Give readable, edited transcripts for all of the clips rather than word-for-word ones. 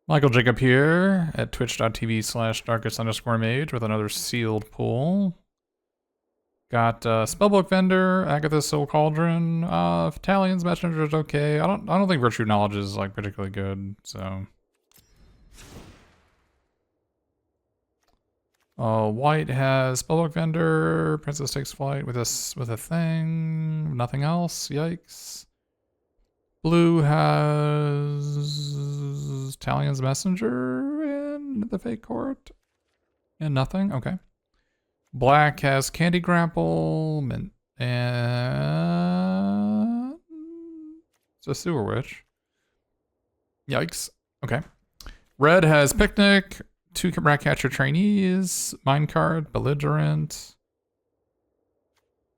Michael Jacob here at twitch.tv/darkest_mage with another sealed pool. Got Spellbook Vendor, Agatha's Soul Cauldron, Italian's Messenger is okay. I don't think Virtue Knowledge is like particularly good, so. White has Spellbook Vendor, Princess Takes Flight with a thing, nothing else. Yikes. Blue has Italian's Messenger and the Fake Court. And nothing? Okay. Black has Candy Grapple and it's a Sewer Witch. Yikes. Okay. Red has Picnic, 2 Ratcatcher Trainees, Minecart, Belligerent,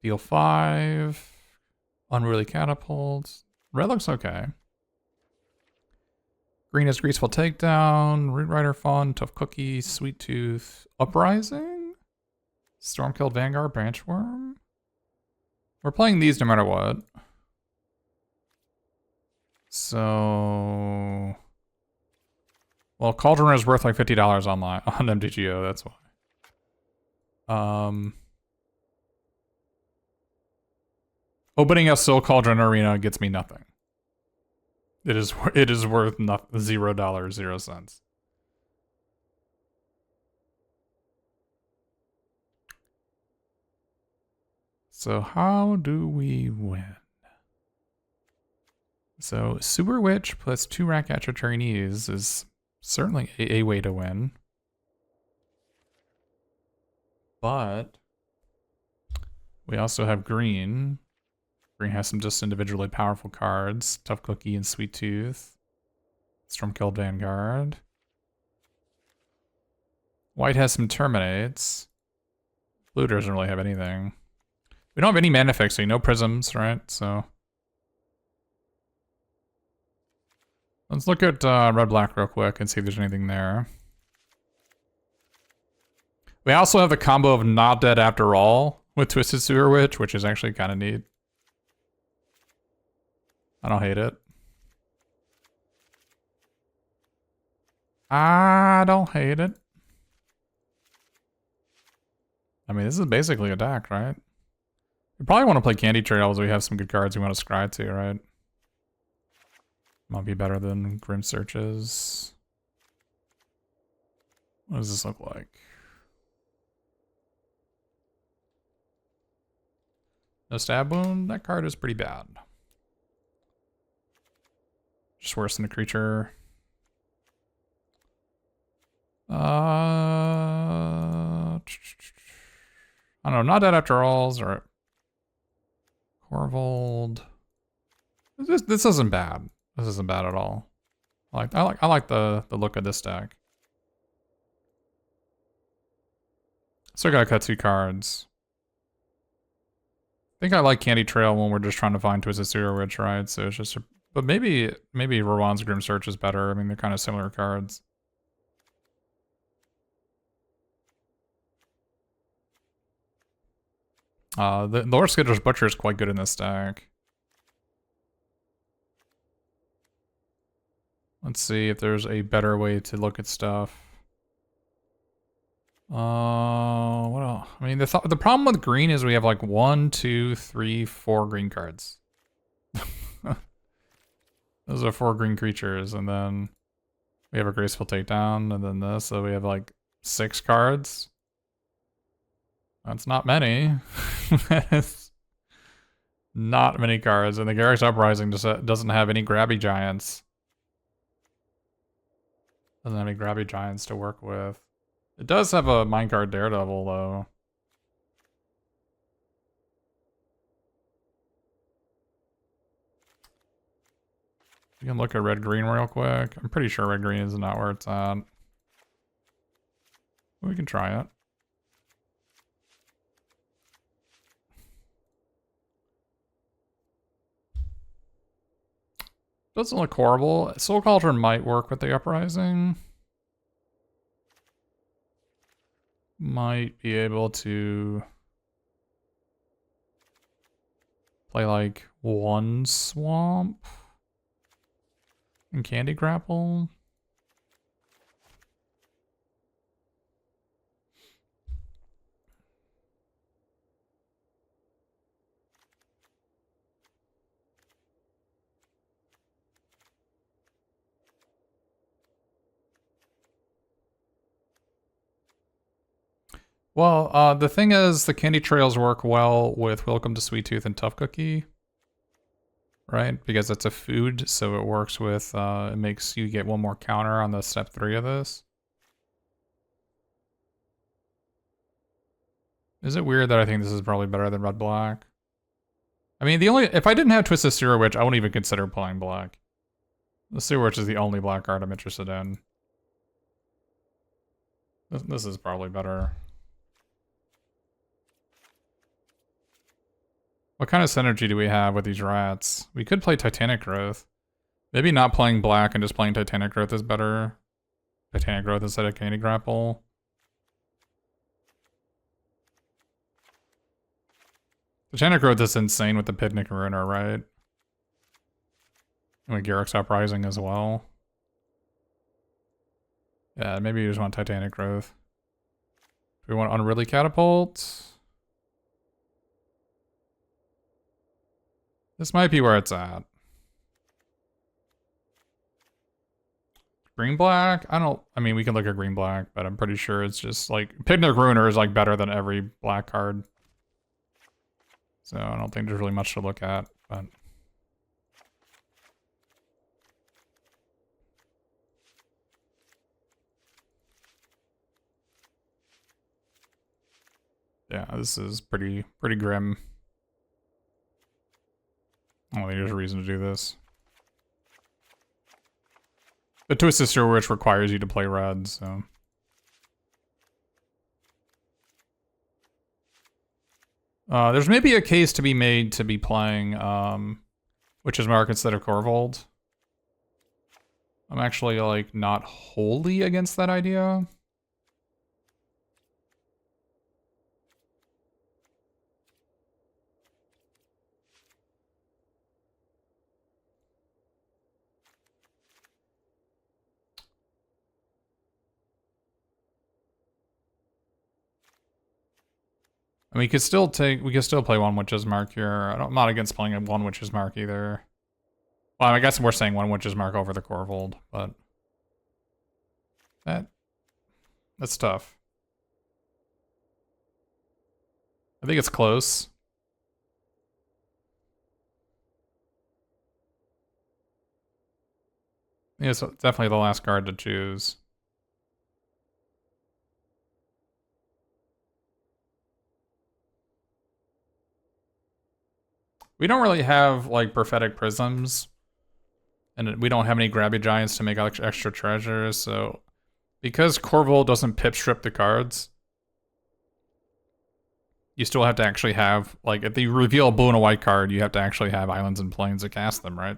Deal 5, Unruly Catapult. Red looks okay. Green has Greaseful Takedown, Root Rider Fawn, Tough Cookie, Sweet Tooth, Uprising, Stormkilled Vanguard, Branchworm. We're playing these no matter what. So, well, Cauldron is worth like $50 online on MTGO. That's why. Opening a Soul Cauldron Arena gets me nothing. It is worth $0, 0 cents. So how do we win? So Sewer Witch plus 2 Ratcatcher Trainees is certainly a way to win. But we also have green. Green has some just individually powerful cards. Tough Cookie and Sweet Tooth. Stormkilled Vanguard. White has some Terminates. Blue doesn't really have anything. We don't have any mana fixing, no prisms, right? So let's look at red-black real quick and see if there's anything there. We also have the combo of Not Dead After All with Twisted Sewer Witch, which is actually kind of neat. I don't hate it. I don't hate it. I mean, this is basically a deck, right? We probably want to play Candy Trails. We have some good cards we want to scry to, right? Might be better than Grim Searches. What does this look like? No Stab Wound? That card is pretty bad. Just worse than a creature. I don't know, Not Dead After All's or Corvold. This isn't bad. This isn't bad at all. I like the look of this deck. Still gotta cut 2 cards. I think I like Candy Trail when we're just trying to find Twisted Sewer Witch, right? So it's just but maybe Rowan's Grim Search is better. I mean, they're kind of similar cards. The Lord Skitter's Butcher is quite good in this deck. Let's see if there's a better way to look at stuff. What else? I mean, the problem with green is we have like 1, 2, 3, 4 green cards. Those are 4 green creatures, and then we have a Graceful Takedown, and then this, so we have like 6 cards. That's not many. That is not many cards, and the Garruk's Uprising just doesn't have any grabby giants. Doesn't have any grabby giants to work with. It does have a Minecart Daredevil, though. You can look at red-green real quick. I'm pretty sure red-green is not where it's at. We can try it. Doesn't look horrible. Soul Cauldron might work with the Uprising. Might be able to play like 1 Swamp and Candy Grapple. Well, the thing is, the candy trails work well with Welcome to Sweet Tooth and Tough Cookie, right? Because it's a food, so it works with, it makes you get one more counter on the step 3 of this. Is it weird that I think this is probably better than red-black? I mean, if I didn't have Twisted Sewer Witch, I wouldn't even consider playing black. The Sewer Witch is the only black card I'm interested in. This is probably better. What kind of synergy do we have with these rats? We could play Titanic Growth. Maybe not playing black and just playing Titanic Growth is better. Titanic Growth instead of Candy Grapple. Titanic Growth is insane with the Picnic Ruiner, right? And with Garrick's Uprising as well. Yeah, maybe you just want Titanic Growth. Do we want Unruly Catapult? This might be where it's at. Green black? I mean, we can look at green black, but I'm pretty sure it's just like Picnic Ruiner is like better than every black card. So I don't think there's really much to look at, but. Yeah, this is pretty grim. I don't think there's a reason to do this. The Twisted Sewer Witch requires you to play red, so. There's maybe a case to be made to be playing Witch's Mark instead of Corvold. I'm actually, like, not wholly against that idea. I mean, we could still play one Witch's Mark here. I'm not against playing a one Witch's Mark either. Well, I guess we're saying one Witch's Mark over the Corvold, but that's tough. I think it's close. Yeah, it's definitely the last card to choose. We don't really have, like, Prophetic Prisms. And we don't have any Grabby Giants to make extra treasures, so. Because Corvold doesn't pip strip the cards, you still have to actually have, like, if you reveal a blue and a white card, you have to actually have Islands and Plains to cast them, right?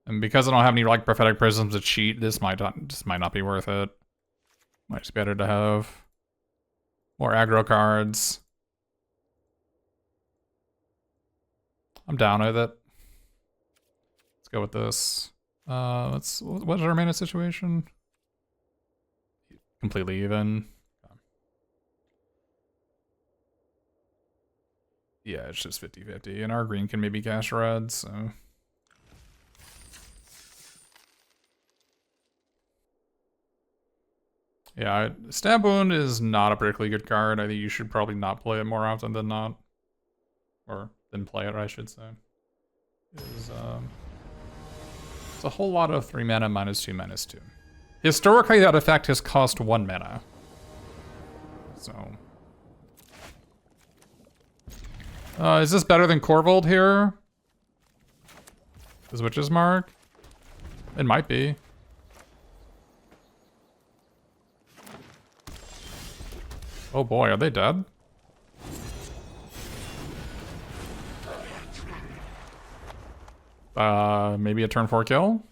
And because I don't have any, like, Prophetic Prisms to cheat, this might not be worth it. Might just be better to have more aggro cards. I'm down with it. Let's go with this. What's our mana situation? Completely even. Yeah, it's just 50-50. And our green can maybe cast red, so. Yeah, Stab Wound is not a particularly good card. I think you should probably not play it more often than not. Or than play it, I should say. It's a whole lot of 3 mana, -2/-2. Historically, that effect has cost 1 mana. So. Is this better than Corvold here? Is Witch's Mark? It might be. Oh boy, are they dead? Maybe a turn 4 kill?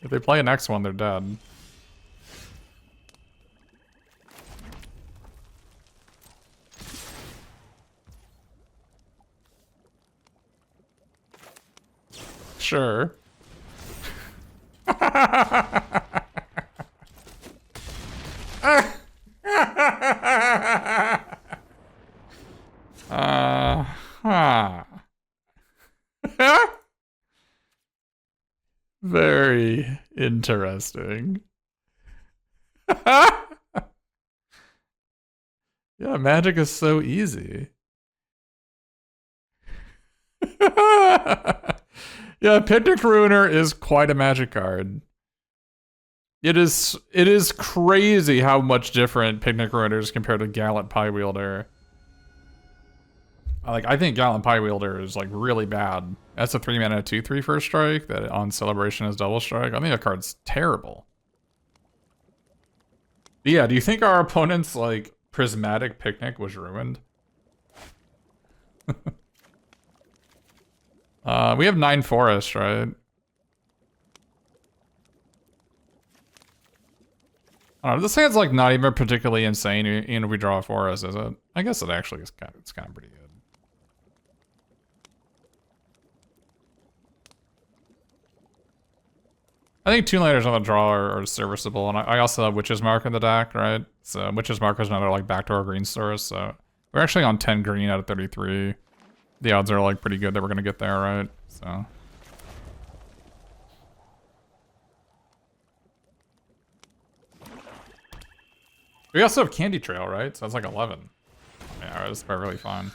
If they play a next one, they're dead. Sure. Interesting. Yeah, magic is so easy. Yeah, Picnic Ruiner is quite a magic card. It is crazy how much different Picnic Ruiner is compared to Gallant Pie Wielder. Like, I think Gallant Pie Wielder is like really bad. That's a 3-mana 2/3 first strike that on Celebration is double strike. I think that card's terrible. But yeah, do you think our opponent's like Prismatic Picnic was ruined? We have 9 forests, right? I don't know, this hand's like not even particularly insane even if we draw a forest, is it? I guess it actually is kind of pretty good. I think 2-liners on the draw are serviceable, and I also have Witch's Mark in the deck, right? So Witch's Mark is another like backdoor green source, so we're actually on 10 green out of 33. The odds are like pretty good that we're gonna get there, right? So. We also have Candy Trail, right? So that's like 11. Yeah, that's perfectly fine.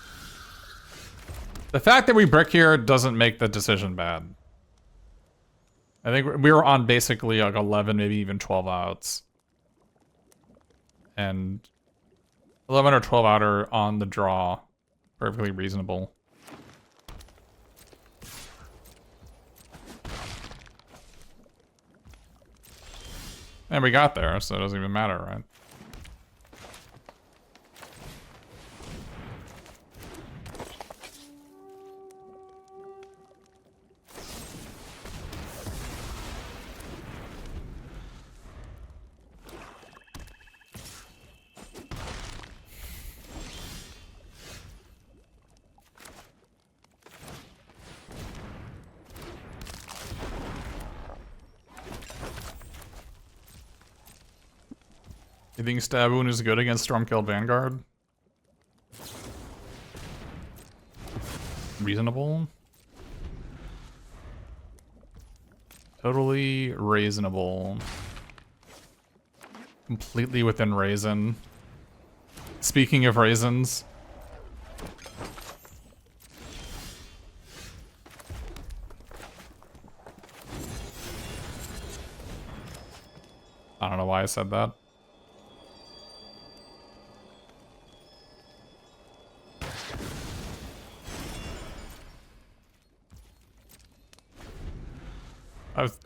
The fact that we brick here doesn't make the decision bad. I think we were on basically like 11, maybe even 12 outs. And 11 or 12 out are on the draw. Perfectly reasonable. And we got there, so it doesn't even matter, right? You think Stab-Wound is good against Stormkill Vanguard? Reasonable? Totally reasonable. Completely within raisin. Speaking of raisins. I don't know why I said that.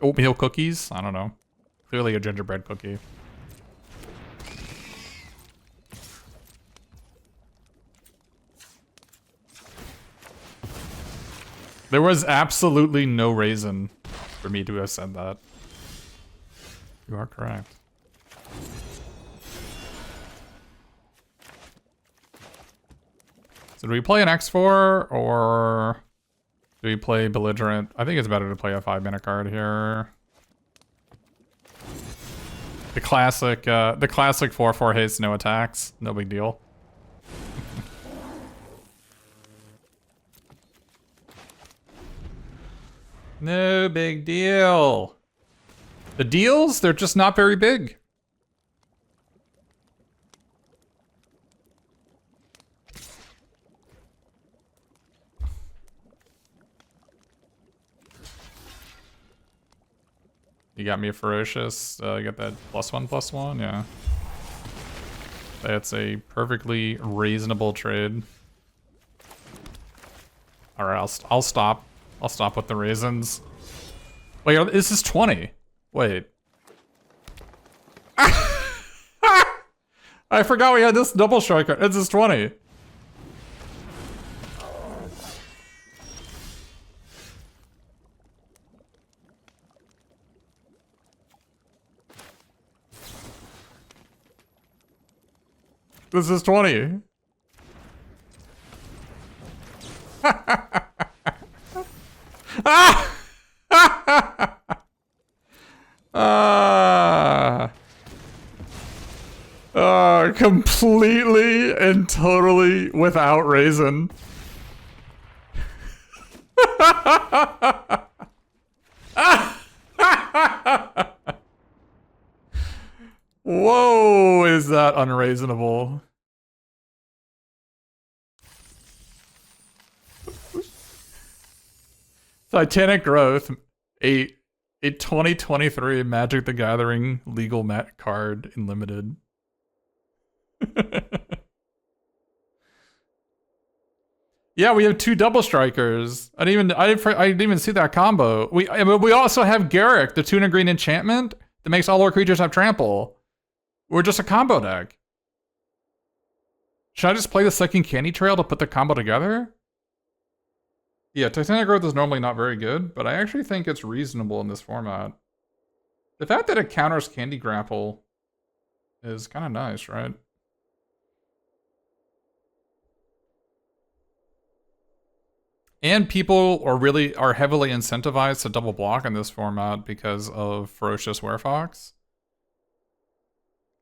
Oatmeal cookies? I don't know. Clearly a gingerbread cookie. There was absolutely no reason for me to have said that. You are correct. So do we play an X4 or do we play Belligerent? I think it's better to play a 5-mana card here. The classic 4/4 haste, no attacks. No big deal. No big deal. The deals, they're just not very big. You got me a Ferocious, you got that +1/+1, yeah. That's a perfectly reasonable trade. Alright, I'll stop. I'll stop with the raisins. Wait, this is 20. Wait. I forgot we had this double striker. This is 20. This is 20. Completely and totally without raisin. Whoa, is that unreasonable? Titanic Growth, a 2023 Magic the Gathering legal mat card in limited. Yeah, we have 2 double strikers. I didn't even see that combo. We also have Garrick, the 2 and a green enchantment that makes all our creatures have trample. We're just a combo deck. Should I just play the second Candy Trail to put the combo together? Yeah, Titanic Growth is normally not very good, but I actually think it's reasonable in this format. The fact that it counters Candy Grapple is kind of nice, right? And people are heavily incentivized to double block in this format because of Ferocious Werefox.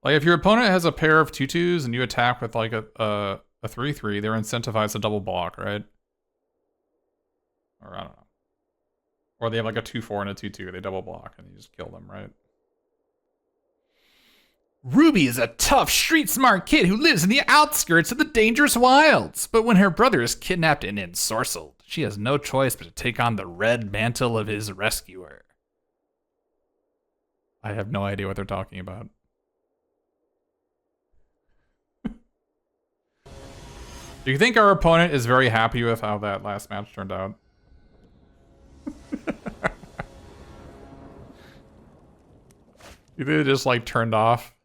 Like, if your opponent has a pair of 2/2s and you attack with, like, a 3/3, they're incentivized to double block, right? Or, I don't know. Or they have, like, a 2/4 and a 2/2, they double block, and you just kill them, right? Ruby is a tough, street-smart kid who lives in the outskirts of the dangerous wilds. But when her brother is kidnapped and ensorcelled, she has no choice but to take on the red mantle of his rescuer. I have no idea what they're talking about. Do you think our opponent is very happy with how that last match turned out? You think they just, like, turned off?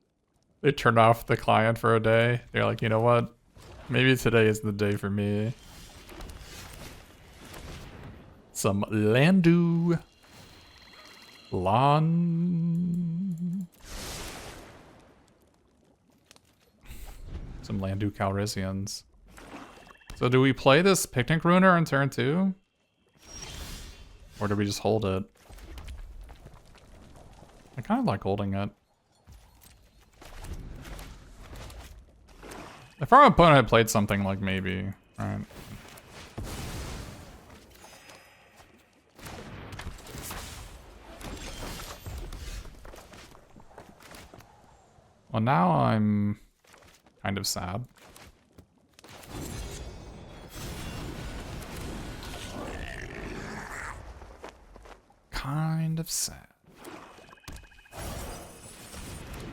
They turned off the client for a day? They're like, you know what? Maybe today is the day for me. Some Landu. Some Landu Calrissians. So do we play this Picnic Ruiner in turn 2? Or do we just hold it? I kind of like holding it. If our opponent had played something like maybe, right? Well, now I'm kind of sad. Kind of sad.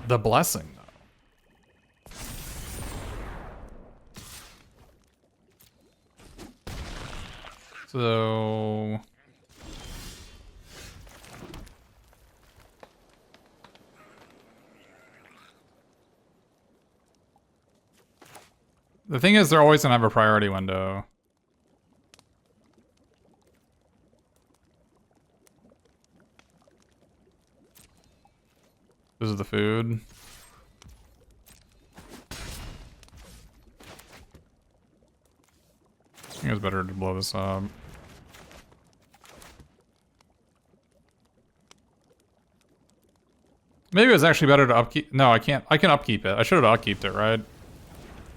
The blessing, though. So... the thing is, they're always gonna have a priority window. This is the food. I think it's better to blow this up. Maybe it was actually better to upkeep. No, I can't. I can upkeep it. I should have upkeeped it, right?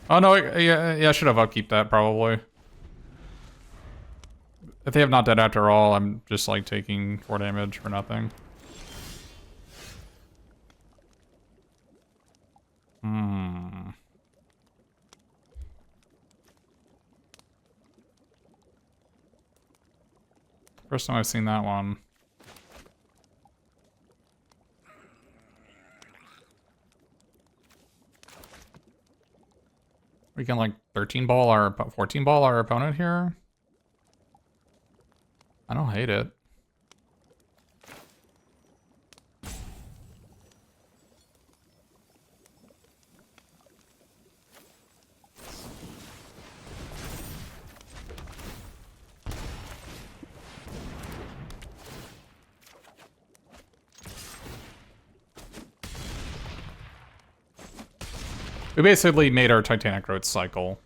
Oh no, yeah, I should have upkeep that probably. If they have not dead after all, I'm just like taking 4 damage for nothing. First time I've seen that one. We can like 13 ball our 14 ball our opponent here. I don't hate it. We basically made our Titanic Growth cycle.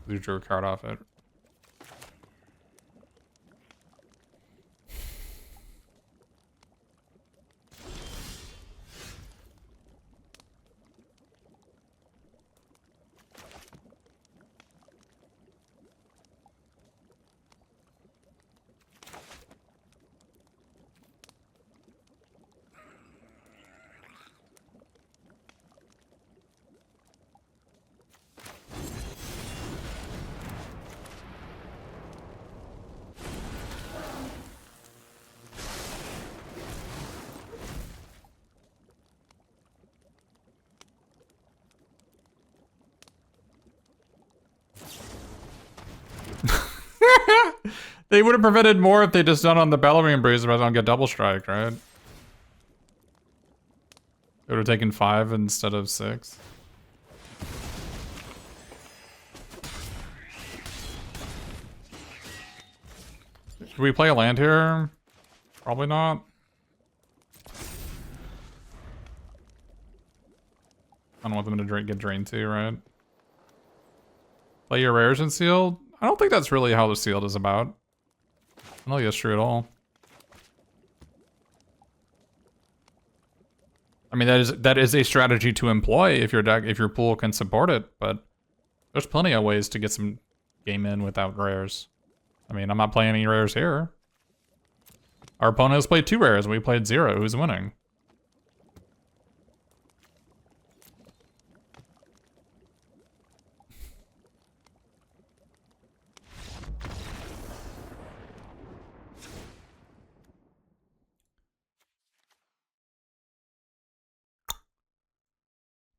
We drew a card off it. They would have prevented more if they just done on the Bellowing Breeze, but I don't get double strike, right? It would have taken 5 instead of 6. Should we play a land here? Probably not. I don't want them to get drained too, right? Play your rares and sealed? I don't think that's really how the sealed is about. I don't think that's true at all. I mean, that is a strategy to employ if your pool can support it, but there's plenty of ways to get some game in without rares. I mean, I'm not playing any rares here. Our opponent has played 2 rares and we played 0. Who's winning?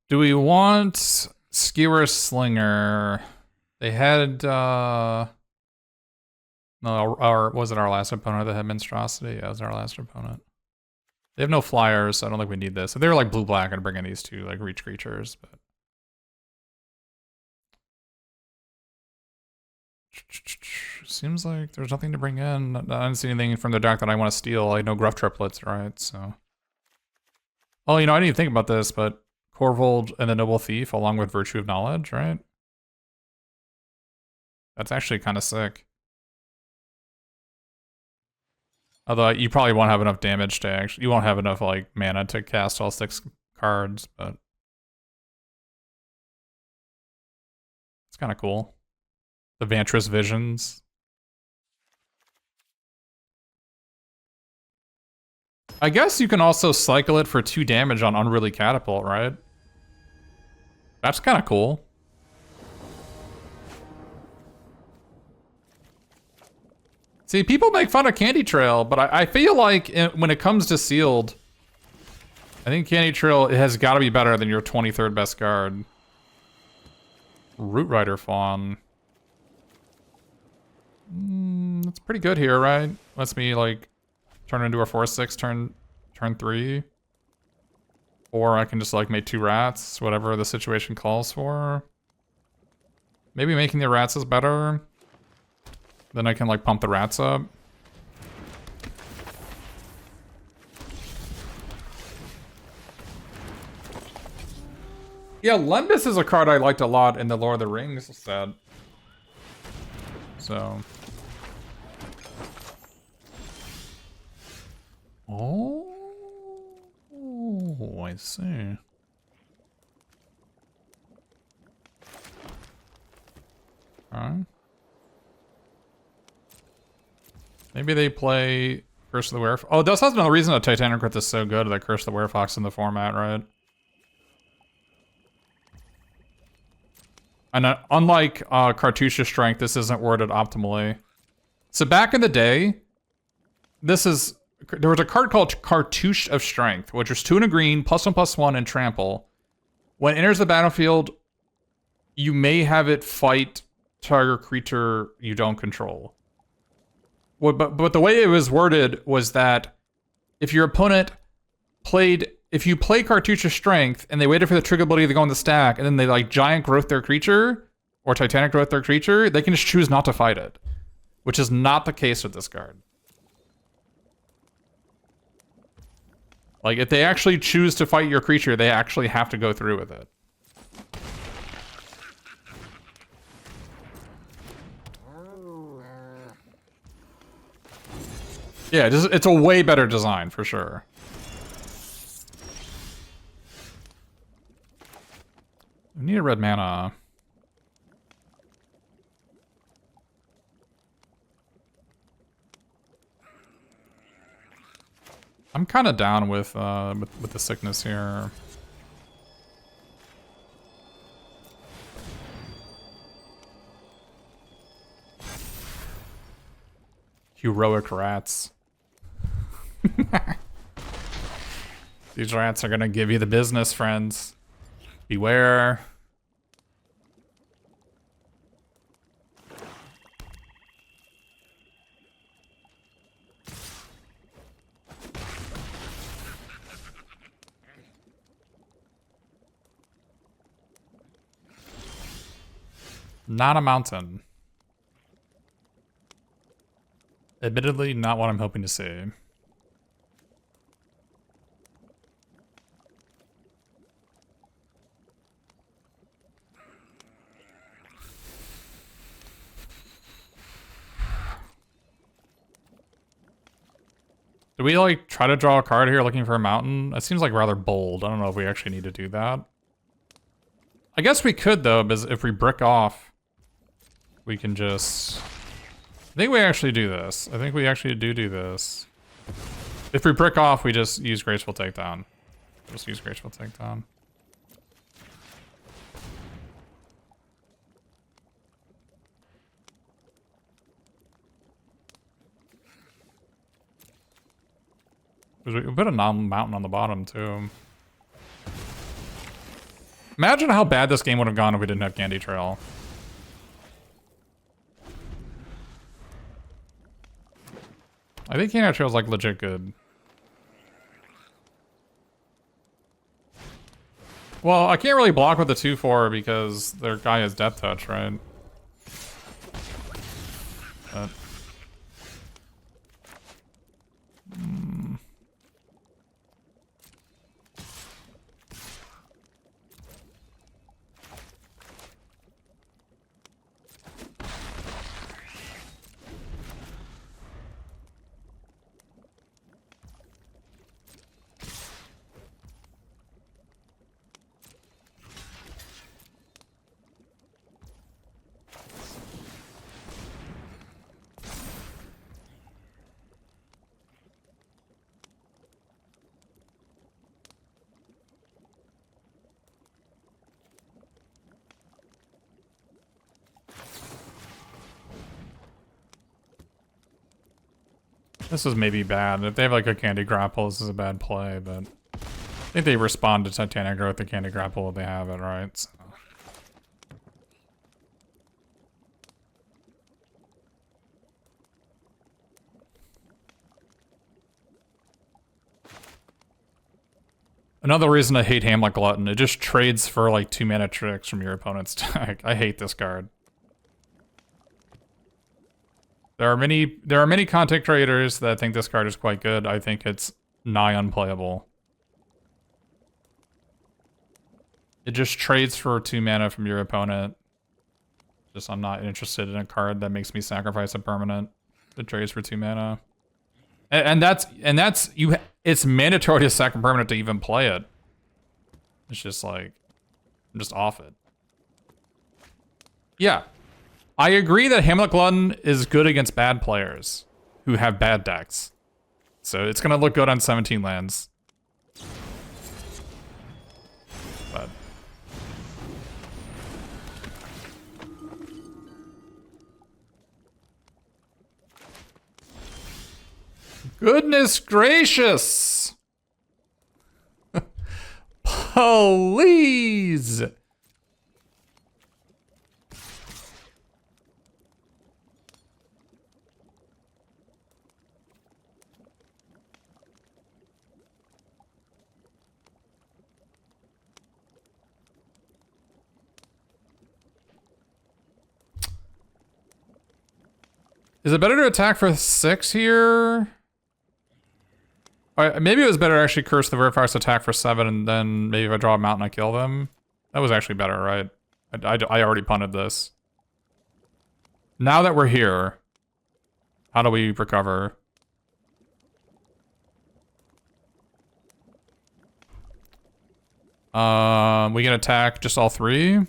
Do we want Skewer Slinger? They had, no, was it our last opponent that had Monstrosity? Yeah, it was our last opponent. They have no flyers, so I don't think we need this. If they were like blue-black, I'd bring in these 2, like, reach creatures, but... Seems like there's nothing to bring in. I didn't see anything from the deck that I want to steal. I know Gruff Triplets, right, so... Oh, you know, I didn't even think about this, but Corvold and the Noble Thief along with Virtue of Knowledge, right? That's actually kind of sick. Although you probably won't have enough damage to actually... You won't have enough, like, mana to cast all 6 cards, but... It's kind of cool. The Vantress Visions. I guess you can also cycle it for 2 damage on Unruly Catapult, right? That's kind of cool. See, people make fun of Candy Trail, but I feel like when it comes to sealed, I think Candy Trail has got to be better than your 23rd best card. Root Rider Fawn. That's pretty good here, right? Lets me, like, turn into a 4/6 turn 3. Or I can just, like, make 2 rats, whatever the situation calls for. Maybe making the rats is better. Then I can, like, pump the rats up. Yeah, Lembas is a card I liked a lot in the Lord of the Rings set. So... Oh, I see. Alright. Maybe they play Curse of the Werefox. Oh, that's another reason that Titanic Crypt is so good, that Curse of the Werefox in the format, right? And unlike Cartouche of Strength, this isn't worded optimally. So back in the day, there was a card called Cartouche of Strength, which was 2 and a green, +1/+1, and trample. When it enters the battlefield, you may have it fight target creature you don't control. But the way it was worded was that if your opponent if you play Cartouche of Strength and they waited for the trigger ability to go in the stack, and then they like giant growth their creature or Titanic growth their creature, they can just choose not to fight it, which is not the case with this card. Like, if they actually choose to fight your creature, they actually have to go through with it. Yeah, it's a way better design, for sure. We need a red mana. I'm kind of down with the sickness here. Heroic rats. These rats are gonna give you the business, friends. Beware. Not a mountain. Admittedly, not what I'm hoping to see. Do we, like, try to draw a card here looking for a mountain? That seems, like, rather bold. I don't know if we actually need to do that. I guess we could, though, because if we brick off, we can just... I think we actually do this. I think we actually do this. If we brick off, we just use Graceful Takedown. Just use Graceful Takedown. We put a non-mountain on the bottom, too. Imagine how bad this game would have gone if we didn't have Candy Trail. I think Candy Trail is, like, legit good. Well, I can't really block with the 2-4 because their guy has Death Touch, right? But... This is maybe bad. If they have like a Candy Grapple, this is a bad play, but I think they respond to Titanic with the Candy Grapple if they have it, right? So. Another reason I hate Hamlet Glutton, it just trades for like 2-mana tricks from your opponent's deck. I hate this card. There are many content creators that think this card is quite good. I think it's nigh unplayable. It just trades for 2 mana from your opponent. Just I'm not interested in a card that makes me sacrifice a permanent. It trades for 2 mana. And that's you. It's mandatory to sack a permanent to even play it. It's just like I'm just off it. Yeah. I agree that Hamlet Glutton is good against bad players who have bad decks. So it's gonna look good on 17 lands. But goodness gracious! Please! Is it better to attack for 6 here? Maybe it was better to actually curse the Verifiers attack for 7, and then maybe if I draw a mountain, I kill them. That was actually better, right? I already punted this. Now that we're here, how do we recover? We can attack just all 3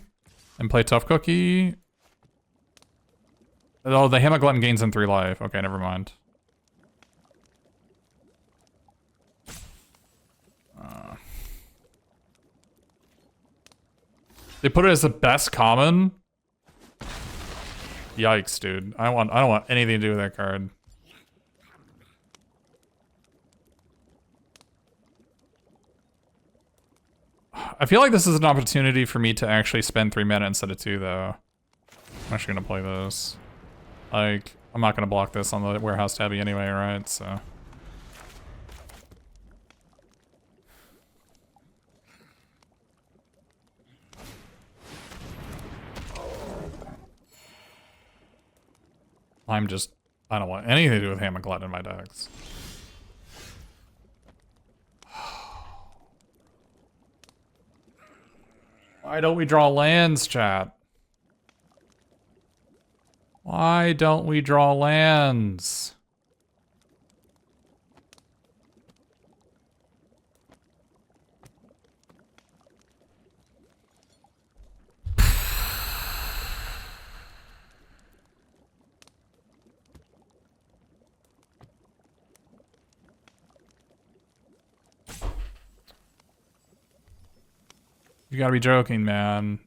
and play Tough Cookie. Oh, the Hamlet Glutton gains in 3 life. Okay, never mind. They put it as the best common? Yikes, dude. I don't want anything to do with that card. I feel like this is an opportunity for me to actually spend 3 mana instead of 2, though. I'm actually gonna play this. Like, I'm not gonna block this on the warehouse tabby anyway, right? So. I don't want anything to do with Hammerglut in my decks. Why don't we draw lands, chat? Why don't we draw lands? You gotta be joking, man.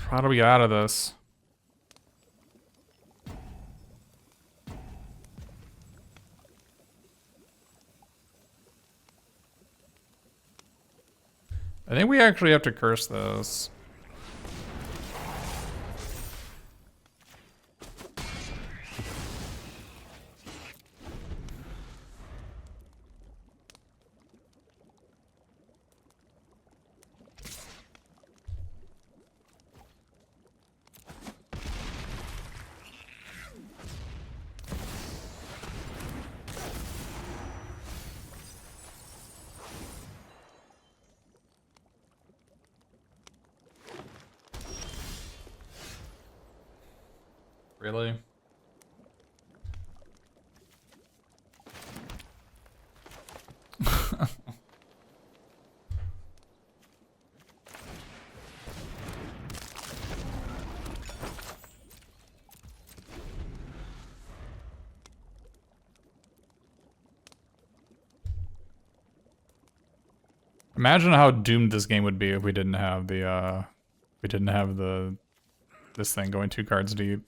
How do we get out of this? I think we actually have to curse this. Really? Imagine how doomed this game would be if we didn't have this thing going 2 cards deep.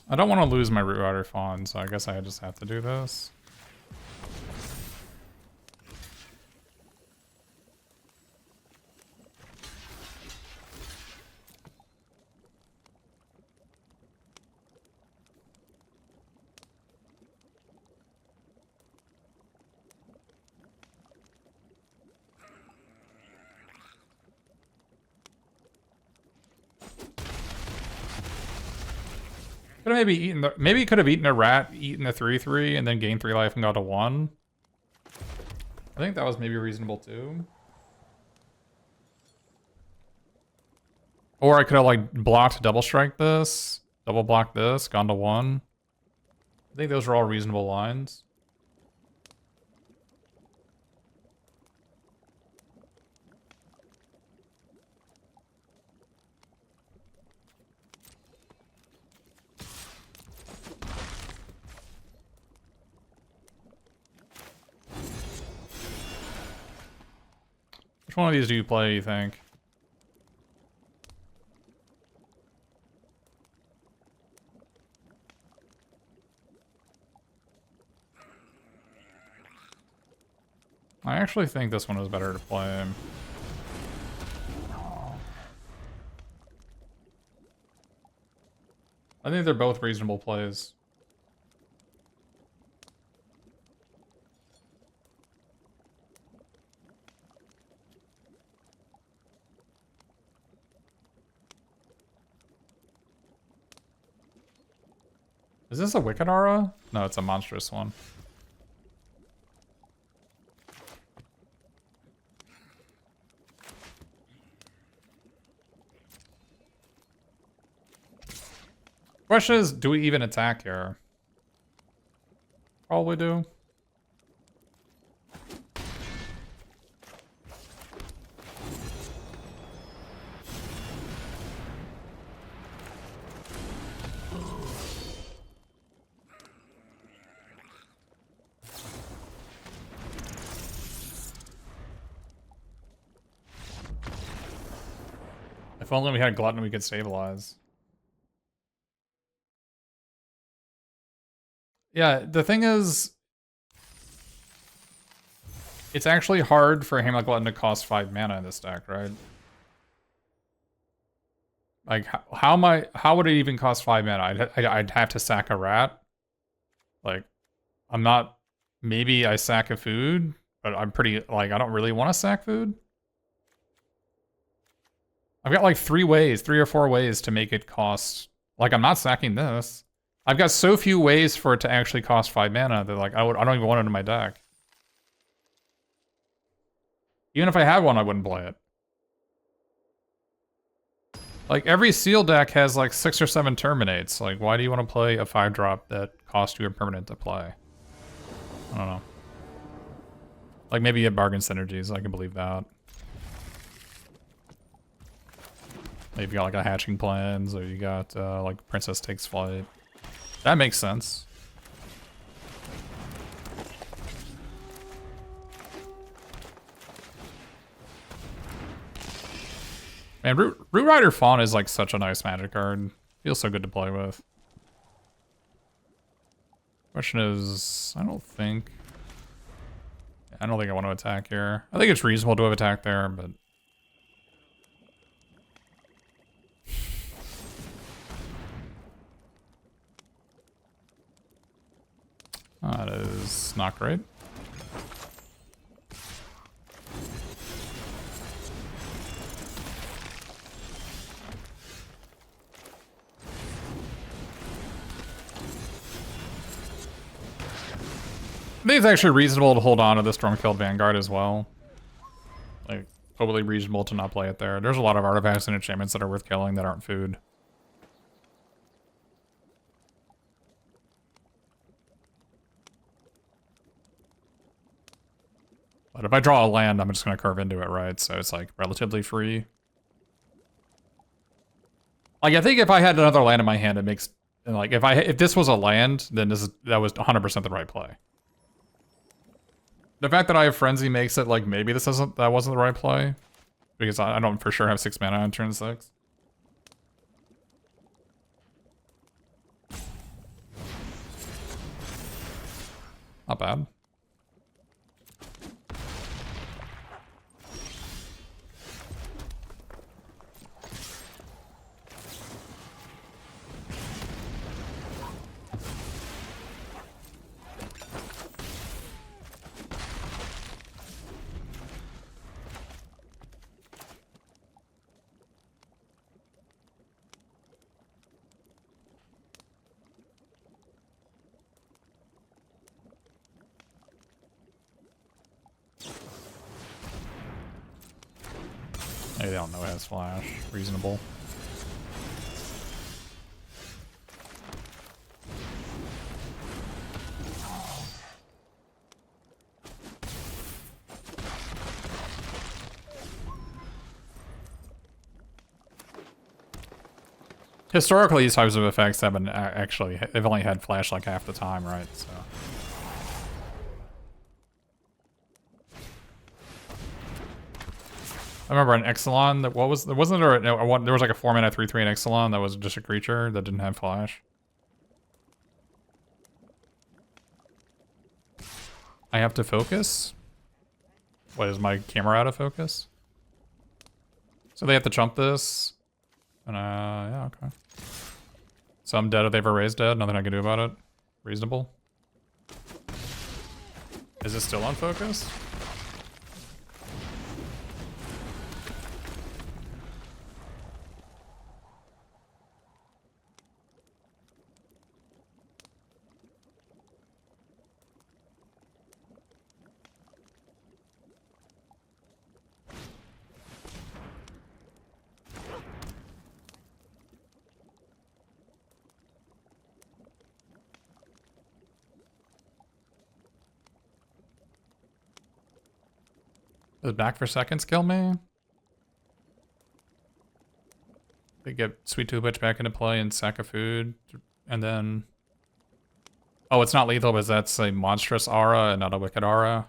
I don't want to lose my Root Rider Fawn, so I guess I just have to do this. Could have maybe he could have eaten a rat, eaten a 3/3, and then gained 3 life and got a 1. I think that was maybe reasonable too. Or I could have like blocked double strike this, double blocked this, gone to 1. I think those are all reasonable lines. Which one of these do you play, you think? I actually think this one was better to play. I think they're both reasonable plays. Is this a Wicked Aura? No, it's a monstrous one. Question is, do we even attack here? Probably do. If only we had Glutton we could stabilize. Yeah, the thing is, it's actually hard for Hamlet Glutton to cost 5 mana in this deck, right? Like, how would it even cost 5 mana? I'd have to sack a rat. Like, I'm not, maybe I sack a food, but I'm pretty, like, I don't really want to sack food. I've got like 3 or 4 ways to make it cost, like, I'm not sacking this. I've got so few ways for it to actually cost 5 mana that, like, I don't even want it in my deck. Even if I had one, I wouldn't play it. Like, every seal deck has like 6 or 7 terminates. Like, why do you want to play a 5-drop that costs you a permanent to play? I don't know. Like, maybe you have bargain synergies, I can believe that. Maybe you got like a hatching plans, or you got like Princess Takes Flight. That makes sense. Man, Root Rider Fawn is like such a nice Magic card. Feels so good to play with. Question is, I don't think I want to attack here. I think it's reasonable to have attacked there, but that is not great. I think it's actually reasonable to hold on to the Stormfield Vanguard as well. Like, totally reasonable to not play it there. There's a lot of artifacts and enchantments that are worth killing that aren't food. But if I draw a land, I'm just going to curve into it, right? So it's like relatively free. Like, I think if I had another land in my hand, it makes, like, if this was a land, then that was 100% the right play. The fact that I have Frenzy makes it like maybe that wasn't the right play, because I don't for sure have 6 mana on turn 6. Not bad. Maybe they don't know it has flash. Reasonable. Historically, these types of effects have been they've only had flash like half the time, right? So. I remember an Exelon that wasn't there there was like a 4-mana 3/3 in Exelon that was just a creature that didn't have flash. I have to focus? What, is my camera out of focus? So they have to chump this. And yeah, okay. So I'm dead if they ever raise dead, nothing I can do about it. Reasonable. Is it still on focus? Does back for seconds kill me? They get Sweet Tooth Witch back into play and sack a food, and then... Oh, it's not lethal, but that's a monstrous aura and not a wicked aura.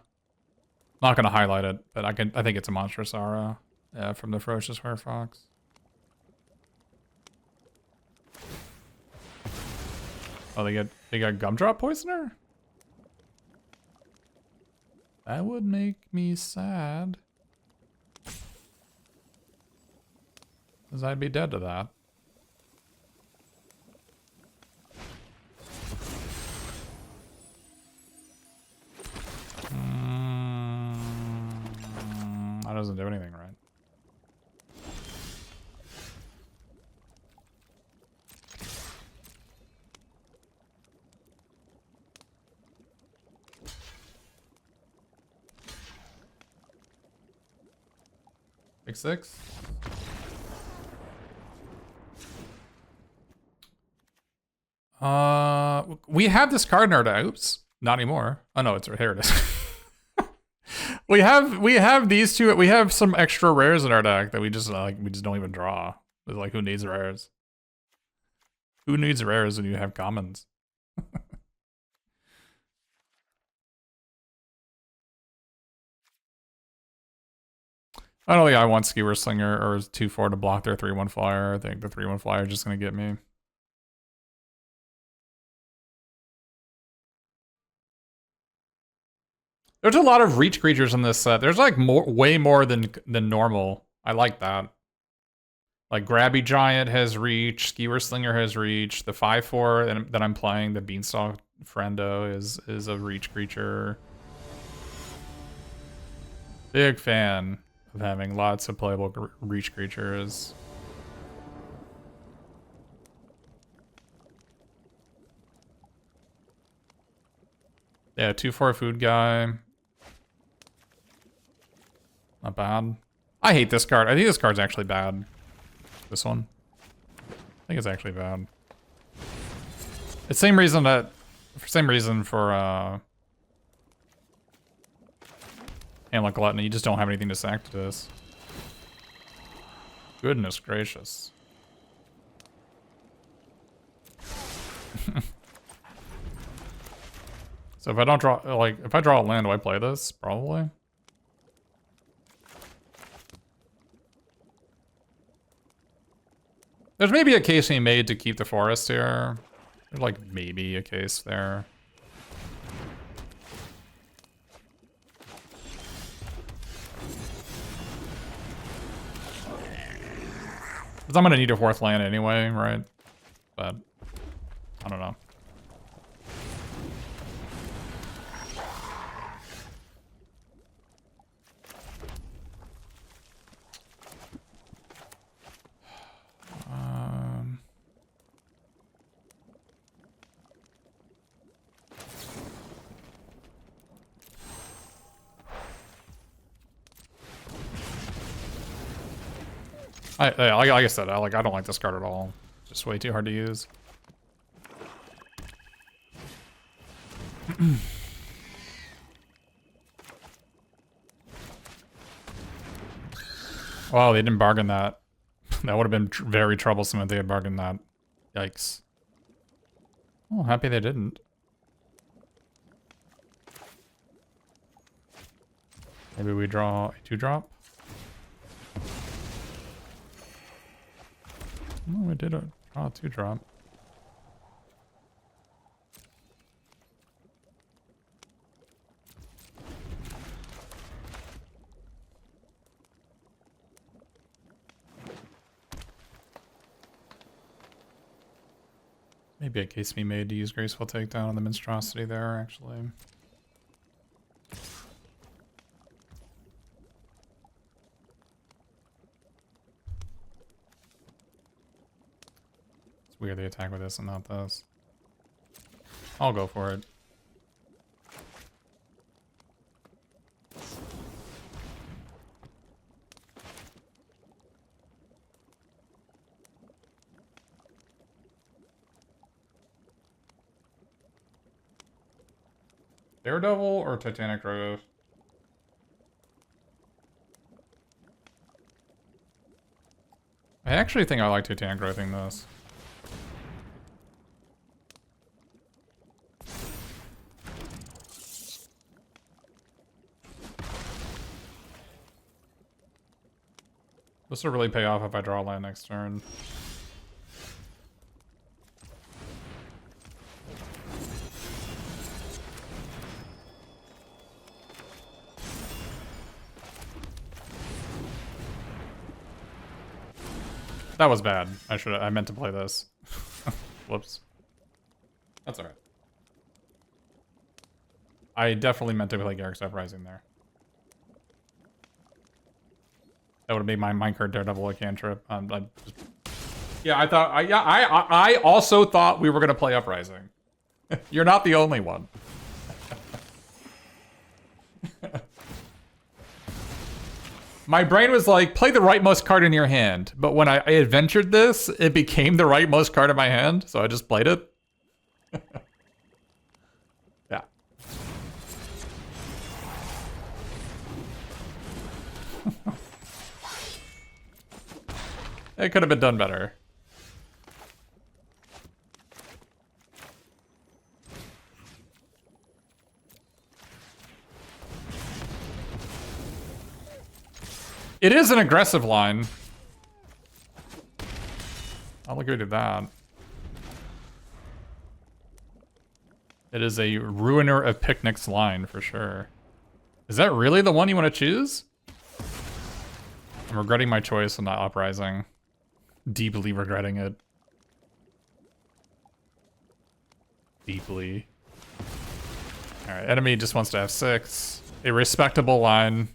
I'm not gonna highlight it, but I think it's a monstrous aura. Yeah, from the Ferocious Werefox. Oh, they got gumdrop poisoner? That would make me sad. 'Cause I'd be dead to that. That doesn't do anything, right? Big 6. We have this card in our deck. Oops, not anymore. Oh no, it's here. It is. we have these two. We have some extra rares in our deck that we just don't even draw. But like, who needs rares? Who needs rares when you have commons? I don't think I want Skewer Slinger or 2/4 to block their 3/1 flyer. I think the 3/1 flyer is just gonna get me. There's a lot of reach creatures in this set. There's like way more than normal. I like that. Like Grabby Giant has reach, Skewer Slinger has reach. The 5/4 that I'm playing, the Beanstalk Friendo, is a reach creature. Big fan of having lots of playable reach creatures. Yeah, 2/4 food guy. Not bad. I hate this card. I think this card's actually bad. This one. I think it's actually bad. It's same reason for Hamlet Gluttony. You just don't have anything to sack to this. Goodness gracious. So if I don't draw, like, if I draw a land, do I play this? Probably. There's maybe a case being made to keep the forest here. There's like maybe a case there. Because I'm gonna need a 4th land anyway, right? But I don't know. Like I said, I don't like this card at all. Just way too hard to use. Wow, they didn't bargain that. That would have been very troublesome if they had bargained that. Yikes. Oh, happy they didn't. Maybe we draw a 2-drop. No, we did draw a 2-drop. Maybe a case be made to use Graceful Takedown on the Monstrosity there, actually. It's weird they attack with this and not this. I'll go for it. Daredevil or Titanic Drogos? I actually think I like Titanic Drothing this. This will really pay off if I draw a land next turn. That was bad. I meant to play this. Whoops. That's alright. I definitely meant to play Garrick's Uprising there. That would have made my minecart Daredevil a cantrip. Yeah, I also thought we were gonna play Uprising. You're not the only one. My brain was like, play the rightmost card in your hand. But when I adventured this, it became the rightmost card in my hand, so I just played it. Yeah. It could have been done better. It is an aggressive line. I'll agree to that. It is a ruiner of picnics line for sure. Is that really the one you want to choose? I'm regretting my choice on not Uprising. Deeply regretting it. Deeply. Alright, enemy just wants to have 6. A respectable line.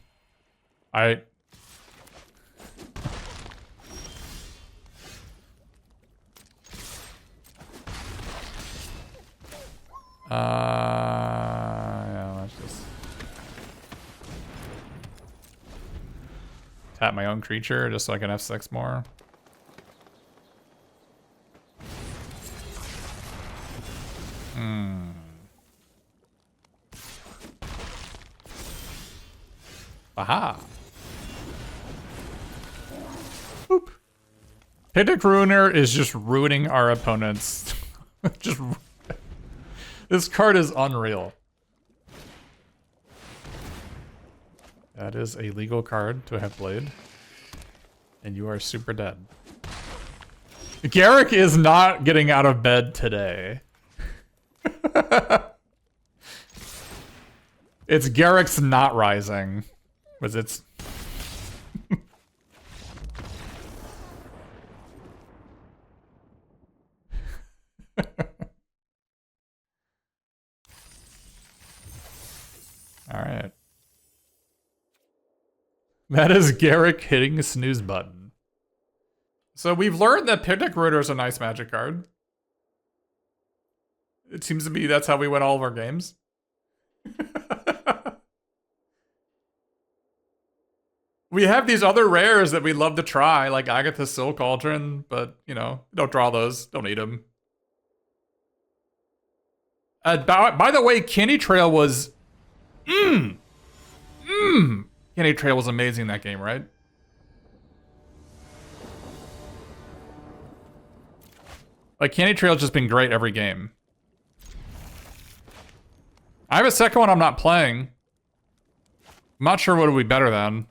Yeah, let's just tap my own creature just so I can have 6 more. Aha. Boop. Picnic Ruiner is just ruining our opponents. Just this card is unreal. That is a legal card to have played. And you are super dead. Garrick is not getting out of bed today. It's Garrick's not rising. Was it's... Alright. That is Garrick hitting the snooze button. So we've learned that Picnic Ruiner is a nice magic card. It seems to be that's how we win all of our games. We have these other rares that we love to try, like Agatha's Soul Cauldron, but, you know, don't draw those. Don't need them. By the way, Candy Trail was... Candy Trail was amazing in that game, right? Like, Candy Trail's just been great every game. I have a second one I'm not playing. I'm not sure what would be better than.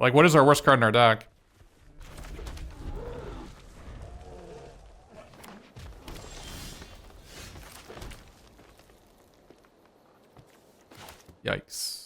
Like, what is our worst card in our deck? Yikes.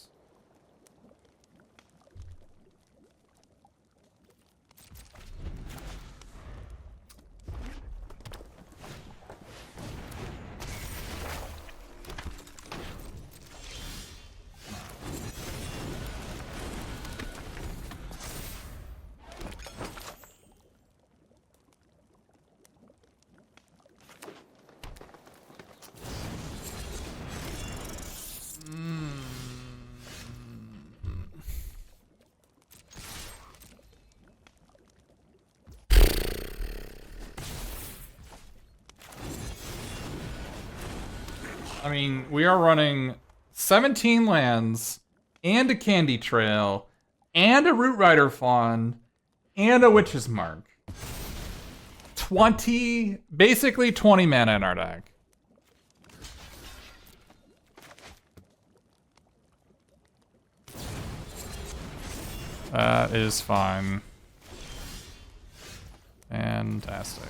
I mean, we are running 17 lands, and a Candy Trail, and a Root Rider Fawn, and a Witch's Mark. 20, basically 20 mana in our deck. That is fine. Fantastic.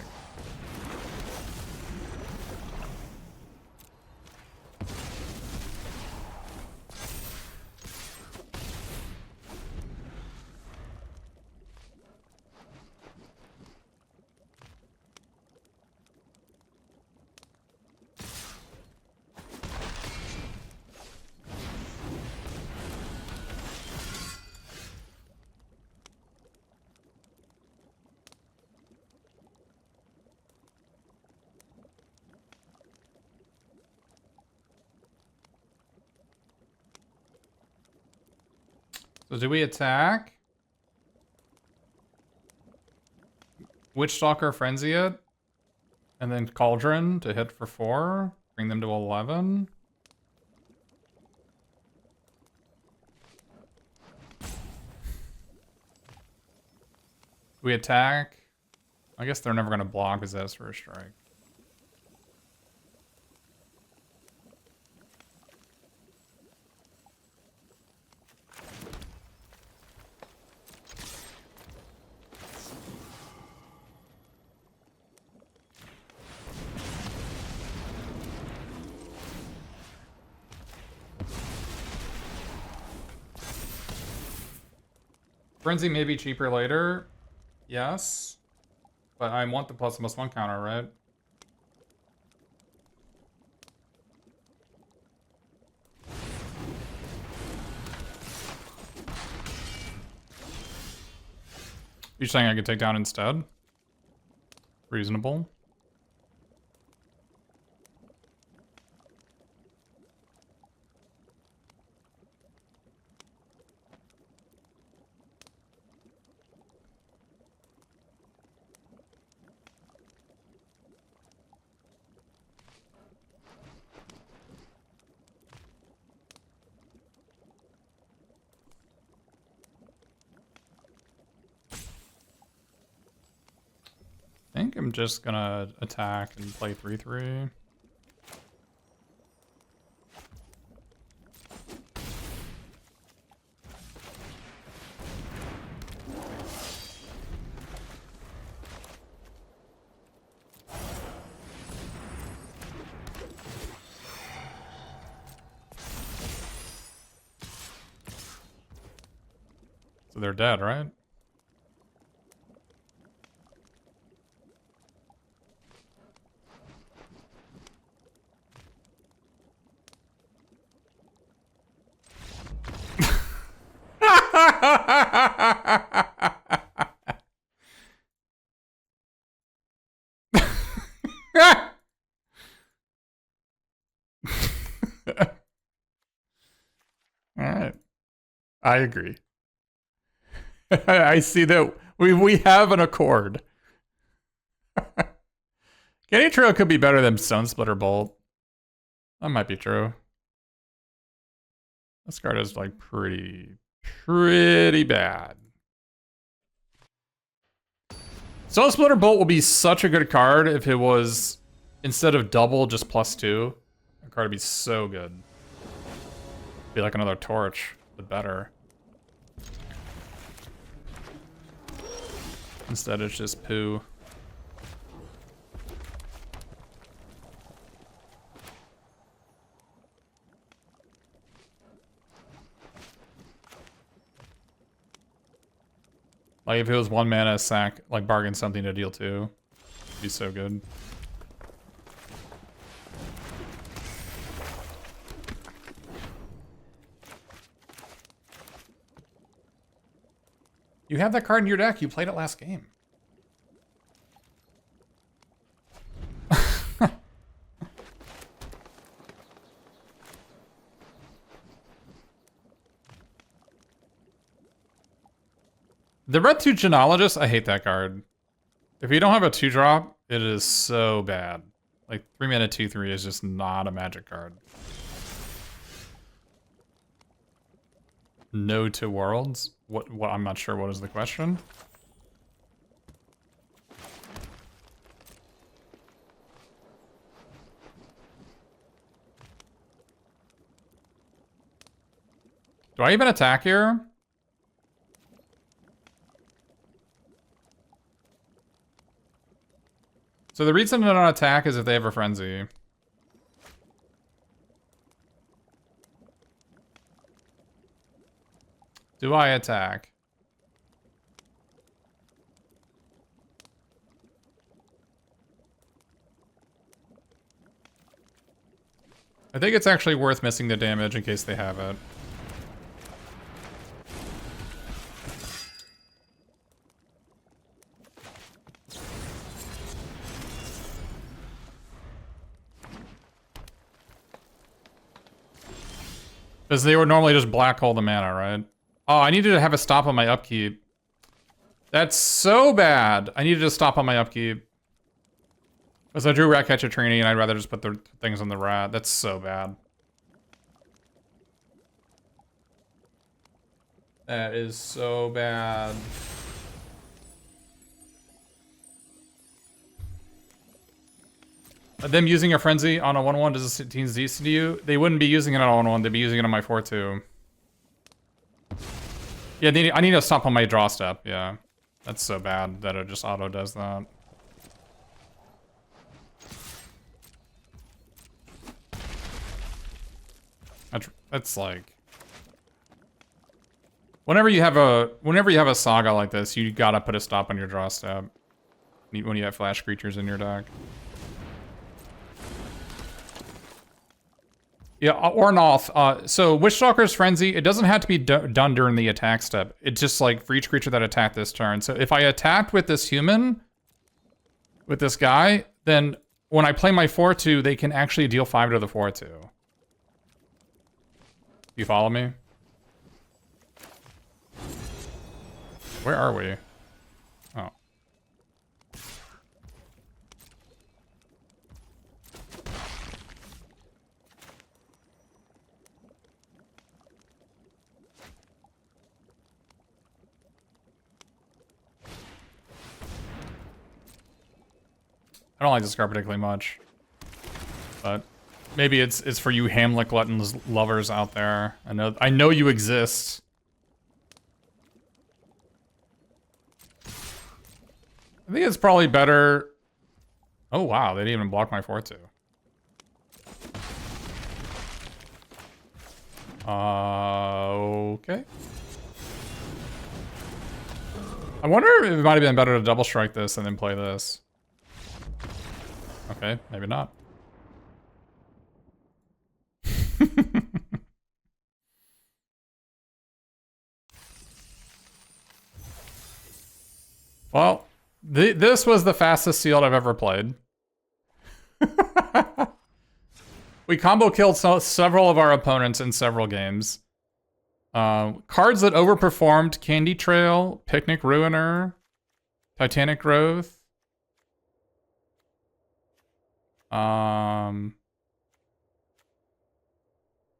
So do we attack? Witchstalker Frenzy it? And then Cauldron to hit for 4? Bring them to 11? We attack? I guess they're never going to block because that's first strike. Frenzy may be cheaper later. Yes. But I want the +1/+1 counter, right? You're saying I could take down instead? Reasonable. I think I'm just gonna attack and play 3/3. So they're dead, right? Alright. I agree. I see that we have an accord. Getting Trail could be better than Sunsplitter Bolt. That might be true. This card is like pretty bad. Sunsplitter Bolt will be such a good card if it was, instead of double, just +2. The card would be so good. Be like another torch, but better. Instead it's just poo. Like if it was 1 mana sack, like bargain something to deal 2. It'd be so good. You have that card in your deck. You played it last game. The Red 2 Genealogist, I hate that card. If you don't have a 2-drop, it is so bad. Like 3 mana 2/3 is just not a magic card. No to worlds? What I'm not sure what is the question. Do I even attack here? So the reason to not attack is if they have a frenzy. Do I attack? I think it's actually worth missing the damage in case they have it. Because they would normally just black hole the mana, right? Oh, I needed to have a stop on my upkeep. That's so bad. I needed to stop on my upkeep. Because I drew Ratcatcher Trainee and I'd rather just put the things on the rat. That's so bad. That is so bad. Them using a Frenzy on a 1-1 does it seem decent to you? They wouldn't be using it on a 1-1, they'd be using it on my 4-2. Yeah, I need to stop on my draw step, yeah. That's so bad that it just auto does that. That's like... Whenever you have a saga like this, you gotta put a stop on your draw step. When you have flash creatures in your deck. Yeah, or Noth. So Witchstalker's Frenzy, it doesn't have to be done during the attack step. It's just like for each creature that attacked this turn. So if I attacked with this human, with this guy, then when I play my 4-2, they can actually deal 5 to the 4-2. You follow me? Where are we? Oh. I don't like this card particularly much, but maybe it's for you Hamlet Glutton's lovers out there. I know you exist. I think it's probably better. Oh wow, they didn't even block my 4-2. Okay. I wonder if it might have been better to double strike this and then play this. Okay, maybe not. Well, this was the fastest sealed I've ever played. We combo killed several of our opponents in several games. Cards that overperformed: Candy Trail, Picnic Ruiner, Titanic Growth.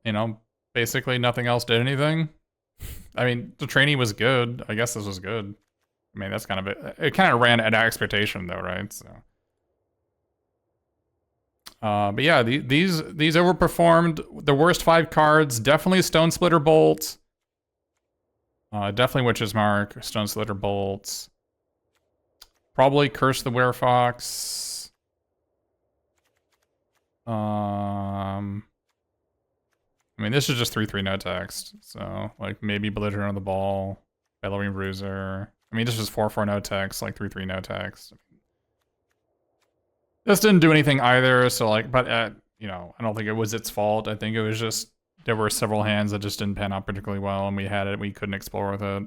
You know, basically nothing else did anything. I mean, the trainee was good. I guess this was good. I mean, that's kind of it. It kind of ran at expectation, though, right? So, but yeah, these overperformed. The worst 5 cards, definitely Stone Splitter Bolt. Definitely Witch's Mark, Stone Splitter Bolt. Probably Curse the Werefox. I mean, this is just 3/3 no text. So, like, maybe Belligerent on the Ball, Bellowing Bruiser. I mean, this is 4/4 no text, like 3/3 no text. This didn't do anything either, so, like, but, you know, I don't think it was its fault. I think it was just, there were several hands that just didn't pan out particularly well, and we had it, we couldn't explore with it.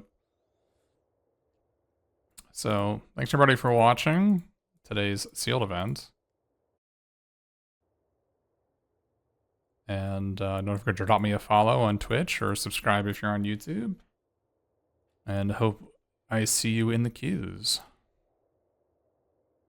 So, thanks everybody for watching today's sealed event. And don't forget to drop me a follow on Twitch or subscribe if you're on YouTube. And hope I see you in the queues.